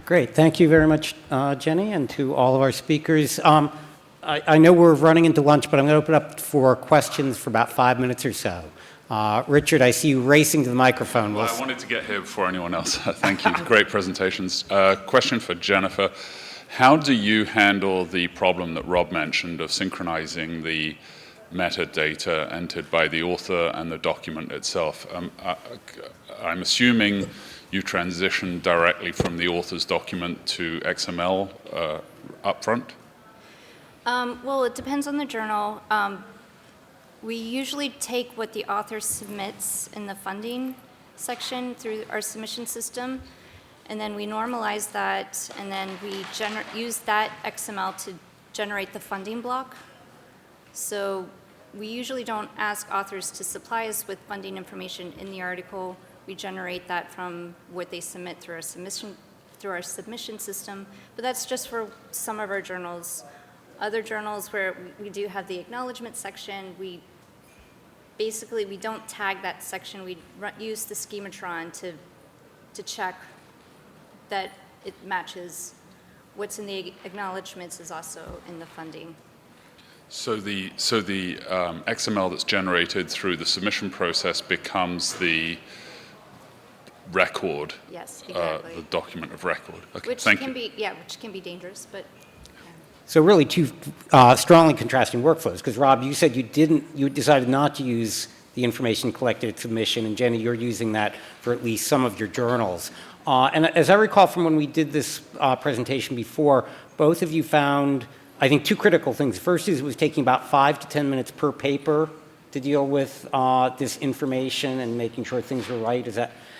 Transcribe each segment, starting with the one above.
Great. Thank you very much, Jenny, and to all of our speakers. I know we're running into lunch, but I'm going to open up for questions for about 5 minutes or so. Richard, I see you racing to the microphone. Well, I wanted to get here before anyone else. Thank you. Great presentations. Question for Jennifer. How do you handle the problem that Rob mentioned of synchronizing the metadata entered by the author and the document itself? I'm assuming you transition directly from the author's document to XML upfront? Well, it depends on the journal. We usually take what the author submits in the funding section through our submission system, and then we normalize that, and then we use that XML to generate the funding block. So we usually don't ask authors to supply us with funding information in the article. We generate that from what they submit through our submission system, but that's just for some of our journals. Other journals where we do have the acknowledgement section, we don't tag that section. We use the schematron to check that it matches what's in the acknowledgements is also in the funding. So the XML that's generated through the submission process becomes the record, yes, exactly. the document of record. Okay, which thank can you. which can be dangerous, but. So really two strongly contrasting workflows, because Rob, you said you decided not to use the information collected at submission, and Jenny, you're using that for at least some of your journals. And as I recall from when we did this presentation before, both of you found, I think, two critical things. First is it was taking about 5 to 10 minutes per paper to deal with this information and making sure things were right.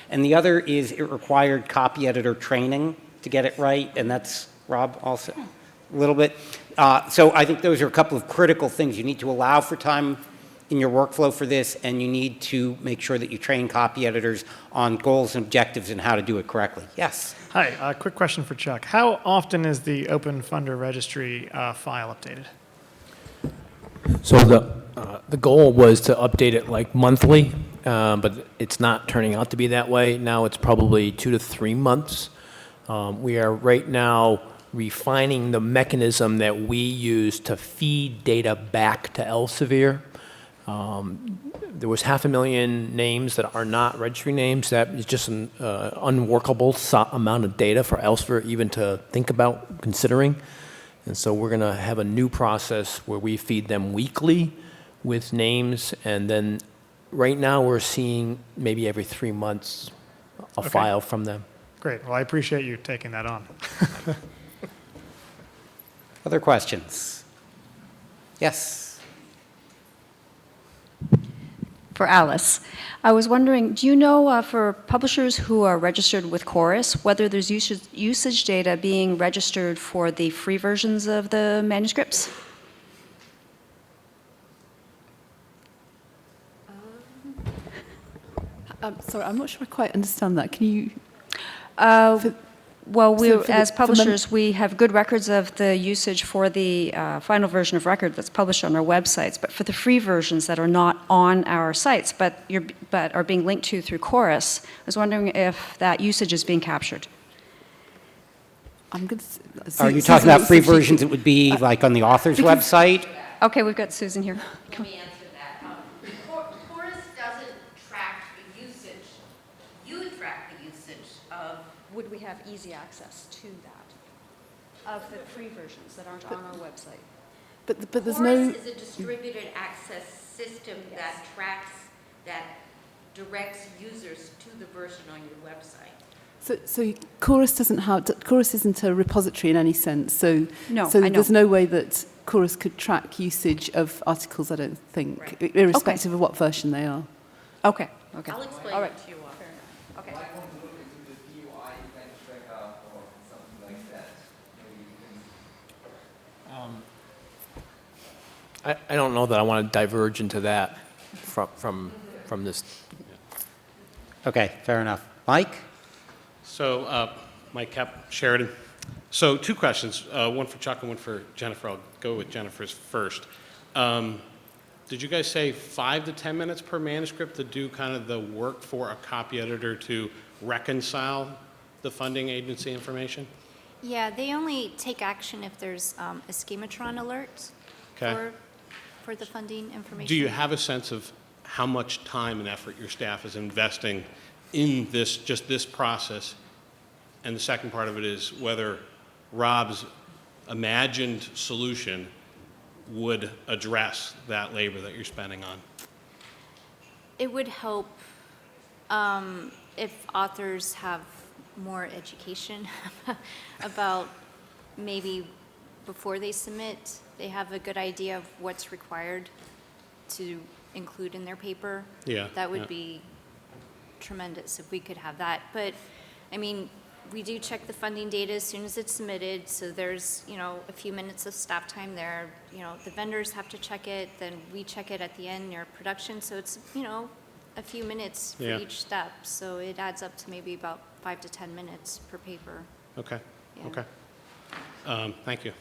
And the other is it required copy editor training to get it right, and that's, Rob, also a little bit. So I think those are a couple of critical things. You need to allow for time in your workflow for this, and you need to make sure that you train copy editors on goals and objectives and how to do it correctly. Yes? Hi, quick question for Chuck. How often is the Open Funder Registry file updated? So the goal was to update it like monthly, but it's not turning out to be that way. Now it's probably 2 to 3 months. We are right now refining the mechanism that we use to feed data back to Elsevier. There was 500,000 names that are not registry names. That is just an unworkable amount of data for Elsevier even to think about considering. And so we're going to have a new process where we feed them weekly with names, and then right now we're seeing maybe every 3 months a file from them. Great. Well, I appreciate you taking that on. Other questions? Yes? For Alice, I was wondering, do you know for publishers who are registered with Chorus, whether there's usage data being registered for the free versions of the manuscripts? Sorry, I'm not sure I quite understand that. Can you? Well, as publishers, we have good records of the usage for the final version of record that's published on our websites, but for the free versions that are not on our sites, but are being linked to through Chorus, I was wondering if that usage is being captured. Are you talking about free versions that would be like on the author's website? Okay, we've got Susan here. Let me answer that. Chorus doesn't track the usage. You track the usage of. Would we have easy access to that, of the free versions that aren't on our website? But there's Chorus is a distributed access system that tracks, that directs users to the version on your website. So Chorus Chorus isn't a repository in any sense. So no, there's no way that Chorus could track usage of articles, I don't think, right. Irrespective of what version they are. Okay. I'll explain All right. it to you all. Okay. I don't know that I want to diverge into that from this. Okay, fair enough. Mike? So, Mike Cap, Sheridan. So, two questions, one for Chuck and one for Jennifer. I'll go with Jennifer's first. Did you guys say 5 to 10 minutes per manuscript to do kind of the work for a copy editor to reconcile the funding agency information? Yeah, they only take action if there's a schematron alert Okay. for the funding information. Do you have a sense of how much time and effort your staff is investing in this, just this process? And the second part of it is whether Rob's imagined solution would address that labor that you're spending on? It would help if authors have more education about maybe before they submit, they have a good idea of what's required to include in their paper. Yeah, That would yeah. be tremendous if we could have that. But, I mean, we do check the funding data as soon as it's submitted, so there's, a few minutes of staff time there. The vendors have to check it, then we check it at the end near production, so it's, a few minutes for Yeah. each step. So it adds up to maybe about 5 to 10 minutes per paper. Okay, Yeah. okay. Thank you.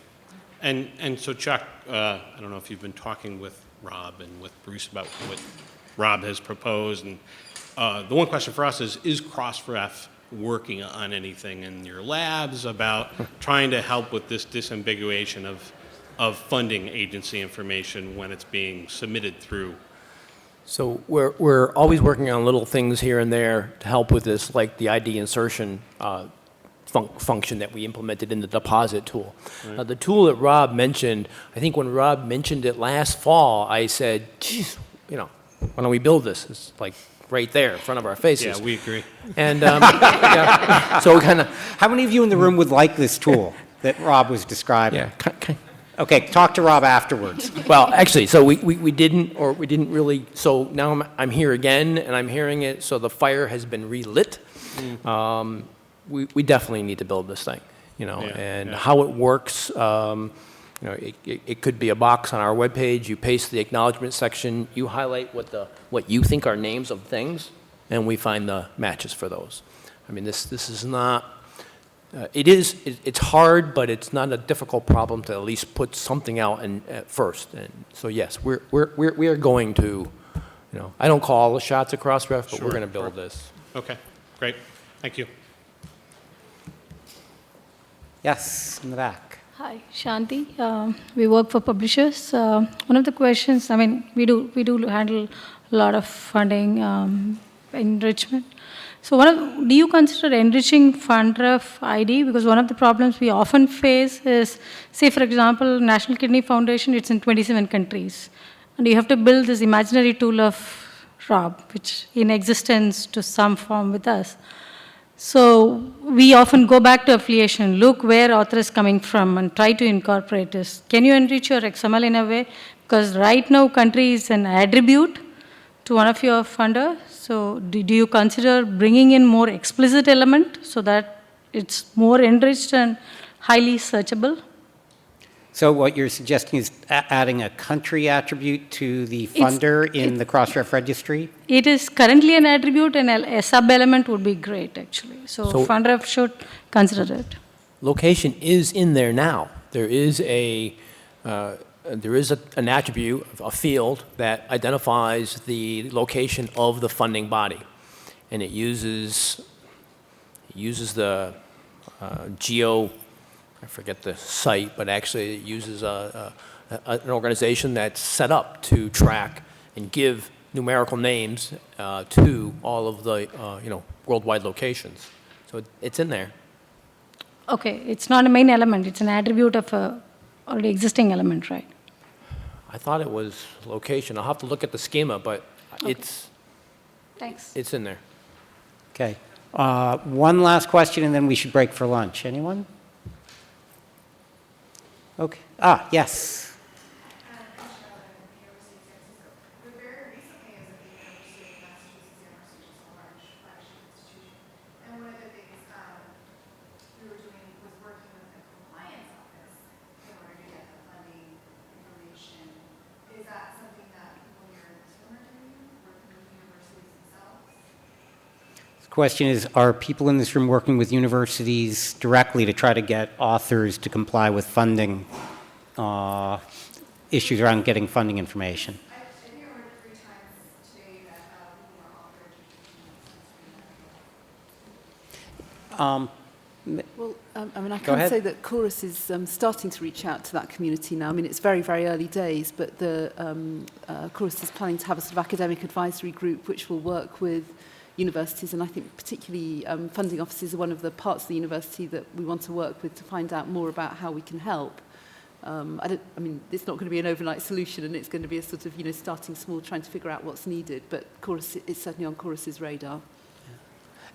And so Chuck, I don't know if you've been talking with Rob and with Bruce about what Rob has proposed. And the one question for us is Crossref working on anything in your labs about trying to help with this disambiguation of funding agency information when it's being submitted through? So we're always working on little things here and there to help with this, like the ID insertion function that we implemented in the deposit tool. Right. The tool that Rob mentioned, I think when Rob mentioned it last fall, I said, geez, why don't we build this? It's like right there in front of our faces. Yeah, we agree. And yeah, so kind of, How many of you in the room would like this tool that Rob was describing? yeah. Okay, talk to Rob afterwards. Well, actually, so we didn't really, so now I'm here again, and I'm hearing it, so the fire has been relit. We definitely need to build this thing, and yeah. how it works, it could be a box on our webpage, you paste the acknowledgement section, you highlight what you think are names of things, and we find the matches for those. I mean, this is not, it's hard, but it's not a difficult problem to at least put something out at first. And so yes, we are going to, I don't call all the shots at Crossref, but Sure, we're going to build sure. this. Okay, great. Thank you. Yes, in the back. Hi, Shanti. We work for publishers. One of the questions, I mean, we do handle a lot of funding enrichment. So do you consider enriching FundRef ID? Because one of the problems we often face is, say, for example, National Kidney Foundation, it's in 27 countries. And you have to build this imaginary tool of Rob, which in existence to some form with us. So we often go back to affiliation, look where author is coming from, and try to incorporate this. Can you enrich your XML in a way? Because right now, country is an attribute to one of your funders. So do you consider bringing in more explicit element so that it's more enriched and highly searchable? So what you're suggesting is adding a country attribute to the funder in the Crossref registry? It is currently an attribute, and a sub-element would be great, actually. So FundRef should consider it. Location is in there now. There is an attribute, a field that identifies the location of the funding body, and it uses the geo. I forget the site, but actually it uses an organization that's set up to track and give numerical names to all of the worldwide locations. So it's in there. Okay, it's not a main element. It's an attribute of a already existing element, right? I thought it was location. I'll have to look at the schema, but Thanks. it's in there. Okay. One last question, and then we should break for lunch. Anyone? Okay. Yes. The question is, are people in this room working with universities directly to try to get authors to comply with funding issues around getting funding information? I think I heard 3 times today that people are offered. Well, I mean, I Go can ahead. say that Chorus is starting to reach out to that community now. I mean, it's very, very early days, but the Chorus is planning to have a sort of academic advisory group which will work with universities, and I think particularly funding offices are one of the parts of the university that we want to work with to find out more about how we can help. I mean, it's not going to be an overnight solution, and it's going to be a sort of, starting small, trying to figure out what's needed, but Chorus, it's certainly on Chorus's radar.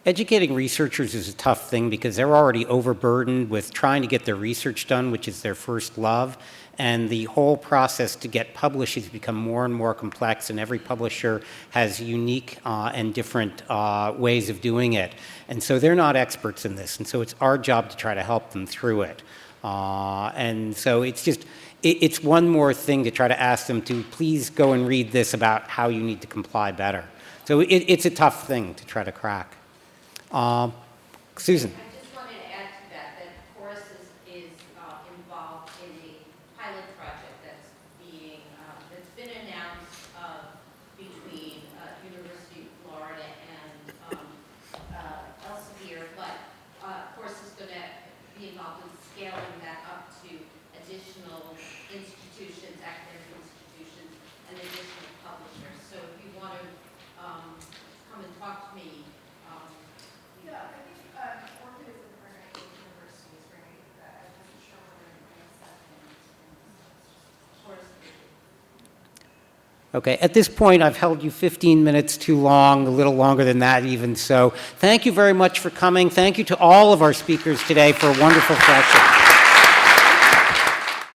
Educating researchers is a tough thing because they're already overburdened with trying to get their research done, which is their first love. And the whole process to get published has become more and more complex, and every publisher has unique and different ways of doing it. And so they're not experts in this, and so it's our job to try to help them through it. And so it's just, it's one more thing to try to ask them to please go and read this about how you need to comply better. So it's a tough thing to try to crack. Susan. I just wanted to add to that Chorus is involved in a pilot project that's been announced between University of Florida and Elsevier, but Chorus is going to be involved in scaling that up to additional institutions, academic institutions, and additional publishers. So if you want to come and talk to me. Yeah, I think Orchid is a partner with universities, right? I wasn't sure whether it makes that in. Okay, at this point, I've held you 15 minutes too long, a little longer than that even. So thank you very much for coming. Thank you to all of our speakers today for a wonderful session.